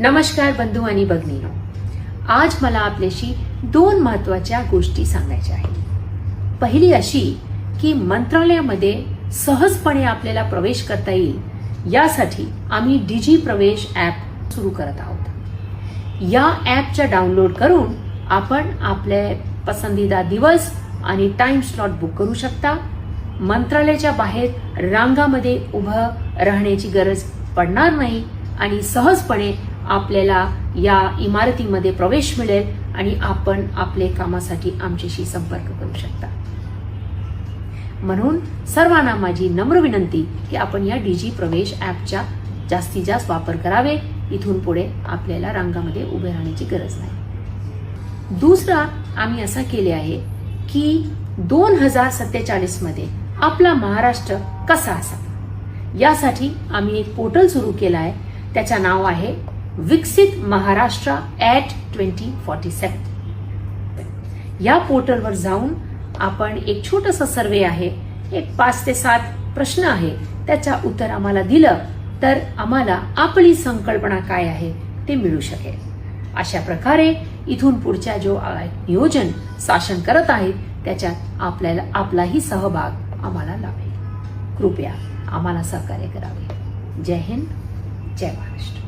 नमस्कार बंधू आणि भगिनींनो, आज मला आपल्याशी दोन महत्वाच्या गोष्टी सांगायच्या आहेत। पहिली अशी की मंत्रालयामध्ये सहजपणे आपल्याला प्रवेश करता येईल यासाठी आम्ही डिजी प्रवेश ॲप सुरू करत आहोत। या ॲपचा डाउनलोड करून आपण आपले पसंदीदा दिवस आणि टाइम स्लॉट बुक करू शकता। मंत्रालयाच्या बाहेर रांगामध्ये उभं राहण्याची गरज पडणार नाही आणि सहजपणे आपल्याला या इमारतीमध्ये प्रवेश मिळेल आणि आपण आपले कामासाठी आमच्याशी संपर्क करू शकता। म्हणून सर्वांना माझी नम्र विनंती की आपण या डिजी प्रवेश ॲपचा जास्तीत जास्त वापर करावे। इथून पुढे आपल्याला रांगामध्ये उभे राहण्याची गरज नाही। दुसरा आम्ही असा केले आहे की 2047 मध्ये आपला महाराष्ट्र कसा असावा यासाठी आम्ही एक पोर्टल सुरू केला आहे। त्याचं नाव आहे विकसित महाराष्ट्र @2047। या पोर्टलवर जाऊन आपण एक छोटासा सर्वे आहे, एक 5 ते 7 प्रश्न आहे, त्याचा उत्तर आम्हाला दिलं तर आम्हाला आपली संकल्पना काय आहे ते मिळू शकेल। अशा प्रकारे इथून पुढच्या जो नियोजन शासन करत आहे त्याच्यात आपलाही सहभाग आम्हाला लाभेल। कृपया आम्हाला सहकार्य करावे। जय हिंद, जय महाराष्ट्र।